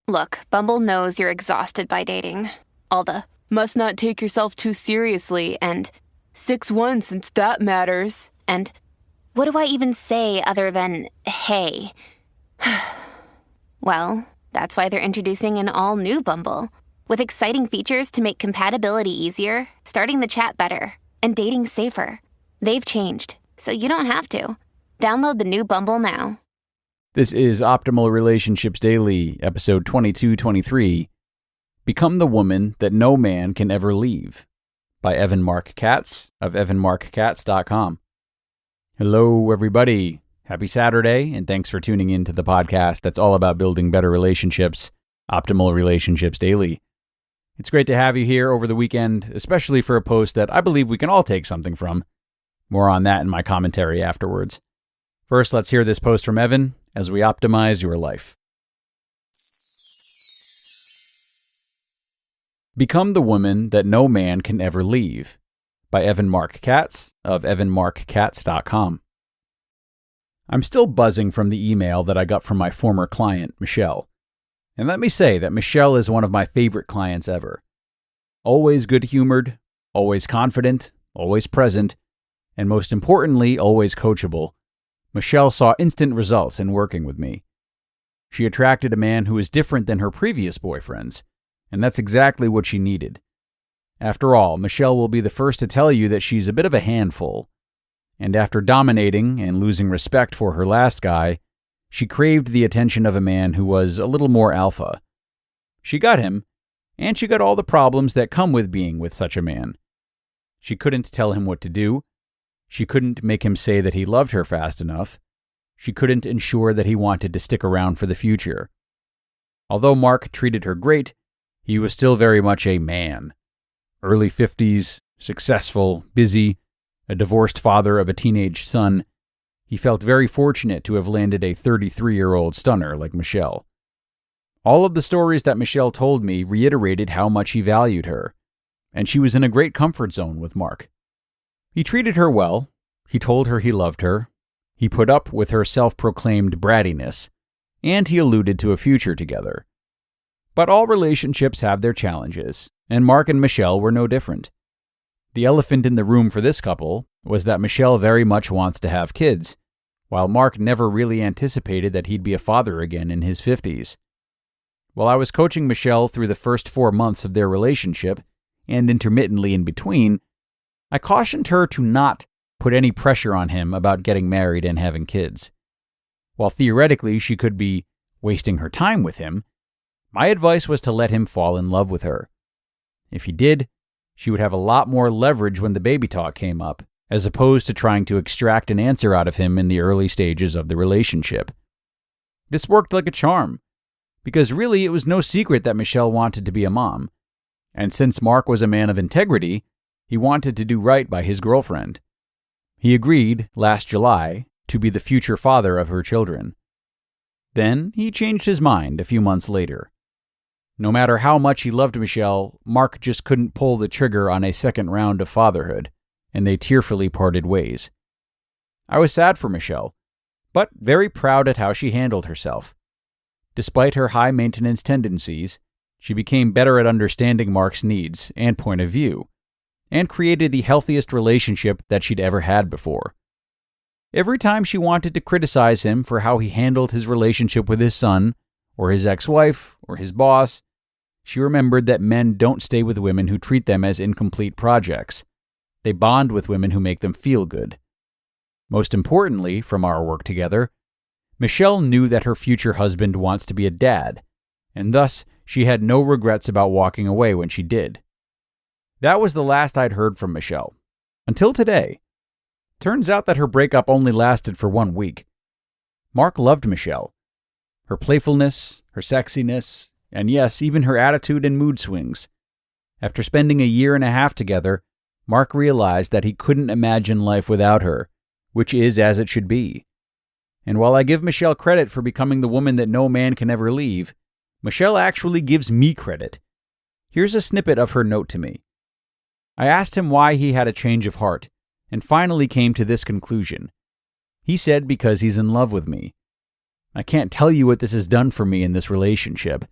Look, Bumble knows you're exhausted by dating. All the must not take yourself too seriously and 6'1" since that matters. And what do I even say other than, hey? Well, that's why they're introducing an all-new Bumble with exciting features to make compatibility easier, starting the chat better, and dating safer. They've changed, so you don't have to. Download the new Bumble now. This is Optimal Relationships Daily, episode 2223, Become the Woman That No Man Can Ever Leave, by Marc Katz of evanmarckatz.com. Hello, everybody. Happy Saturday, and thanks for tuning in to the podcast that's all about building better relationships, Optimal Relationships Daily. It's great to have you here over the weekend, especially for a post that I believe we can all take something from. More on that in my commentary afterwards. First, let's hear this post from Evan as we optimize your life. Become the Woman That No Man Can Ever Leave, by Marc Katz of evanmarckatz.com. I'm still buzzing from the email that I got from my former client, Michelle. And let me say that Michelle is one of my favorite clients ever. Always good-humored, always confident, always present, and most importantly, always coachable. Michelle saw instant results in working with me. She attracted a man who was different than her previous boyfriends, and that's exactly what she needed. After all, Michelle will be the first to tell you that she's a bit of a handful. And after dominating and losing respect for her last guy, she craved the attention of a man who was a little more alpha. She got him, and she got all the problems that come with being with such a man. She couldn't tell him what to do. She couldn't make him say that he loved her fast enough. She couldn't ensure that he wanted to stick around for the future. Although Mark treated her great, he was still very much a man. Early 50s, successful, busy, a divorced father of a teenage son. He felt very fortunate to have landed a 33-year-old stunner like Michelle. All of the stories that Michelle told me reiterated how much he valued her, and she was in a great comfort zone with Mark. He treated her well, he told her he loved her, he put up with her self-proclaimed brattiness, and he alluded to a future together. But all relationships have their challenges, and Mark and Michelle were no different. The elephant in the room for this couple was that Michelle very much wants to have kids, while Mark never really anticipated that he'd be a father again in his 50s. While I was coaching Michelle through the first 4 months of their relationship, and intermittently in between, I cautioned her to not put any pressure on him about getting married and having kids. While theoretically she could be wasting her time with him, my advice was to let him fall in love with her. If he did, she would have a lot more leverage when the baby talk came up, as opposed to trying to extract an answer out of him in the early stages of the relationship. This worked like a charm, because really it was no secret that Michelle wanted to be a mom, and since Mark was a man of integrity, he wanted to do right by his girlfriend. He agreed, last July, to be the future father of her children. Then he changed his mind a few months later. No matter how much he loved Michelle, Mark just couldn't pull the trigger on a second round of fatherhood, and they tearfully parted ways. I was sad for Michelle, but very proud at how she handled herself. Despite her high-maintenance tendencies, she became better at understanding Mark's needs and point of view, and created the healthiest relationship that she'd ever had before. Every time she wanted to criticize him for how he handled his relationship with his son, or his ex-wife, or his boss, she remembered that men don't stay with women who treat them as incomplete projects. They bond with women who make them feel good. Most importantly, from our work together, Michelle knew that her future husband wants to be a dad, and thus she had no regrets about walking away when she did. That was the last I'd heard from Michelle. Until today. Turns out that her breakup only lasted for 1 week. Mark loved Michelle. Her playfulness, her sexiness, and yes, even her attitude and mood swings. After spending a 1.5 years together, Mark realized that he couldn't imagine life without her, which is as it should be. And while I give Michelle credit for becoming the woman that no man can ever leave, Michelle actually gives me credit. Here's a snippet of her note to me. I asked him why he had a change of heart, and finally came to this conclusion. He said because he's in love with me. I can't tell you what this has done for me in this relationship.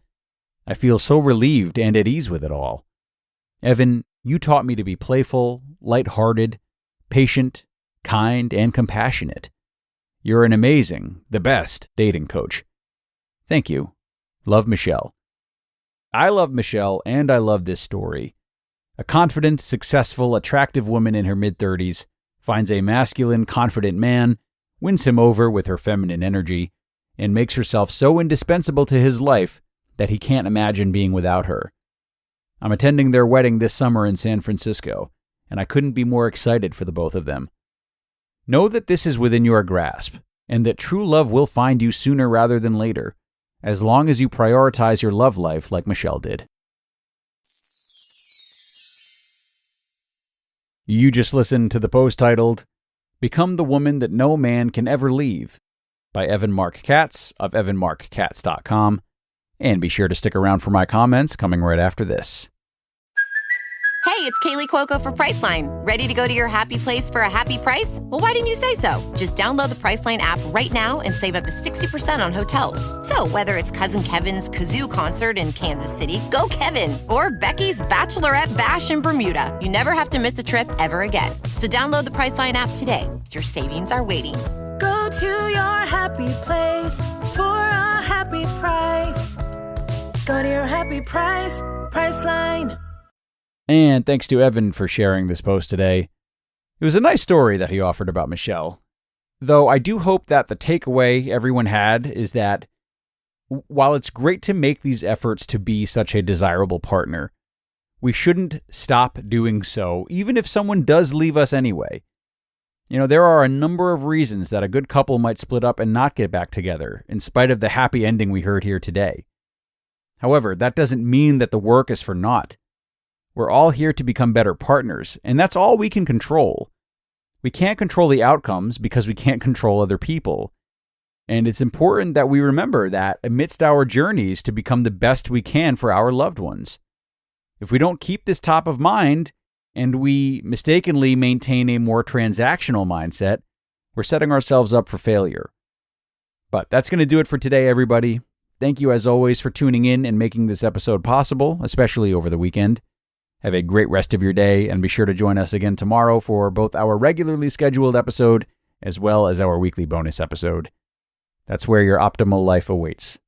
I feel so relieved and at ease with it all. Evan, you taught me to be playful, lighthearted, patient, kind, and compassionate. You're an amazing, the best dating coach. Thank you. Love, Michelle. I love Michelle, and I love this story. A confident, successful, attractive woman in her mid-30s finds a masculine, confident man, wins him over with her feminine energy, and makes herself so indispensable to his life that he can't imagine being without her. I'm attending their wedding this summer in San Francisco, and I couldn't be more excited for the both of them. Know that this is within your grasp, and that true love will find you sooner rather than later, as long as you prioritize your love life like Michelle did. You just listened to the post titled, Become the Woman That No Man Can Ever Leave, by Marc Katz of evanmarckatz.com, and be sure to stick around for my comments coming right after this. Hey, it's Kaylee Cuoco for Priceline. Ready to go to your happy place for a happy price? Well, why didn't you say so? Just download the Priceline app right now and save up to 60% on hotels. So whether it's Cousin Kevin's Kazoo Concert in Kansas City, go Kevin, or Becky's Bachelorette Bash in Bermuda, you never have to miss a trip ever again. So download the Priceline app today. Your savings are waiting. Go to your happy place for a happy price. Go to your happy price, Priceline. And thanks to Evan for sharing this post today. It was a nice story that he offered about Michelle. Though I do hope that the takeaway everyone had is that while it's great to make these efforts to be such a desirable partner, we shouldn't stop doing so, even if someone does leave us anyway. You know, there are a number of reasons that a good couple might split up and not get back together, in spite of the happy ending we heard here today. However, that doesn't mean that the work is for naught. We're all here to become better partners, and that's all we can control. We can't control the outcomes because we can't control other people. And it's important that we remember that amidst our journeys to become the best we can for our loved ones. If we don't keep this top of mind, and we mistakenly maintain a more transactional mindset, we're setting ourselves up for failure. But that's going to do it for today, everybody. Thank you, as always, for tuning in and making this episode possible, especially over the weekend. Have a great rest of your day, and be sure to join us again tomorrow for both our regularly scheduled episode as well as our weekly bonus episode. That's where your optimal life awaits.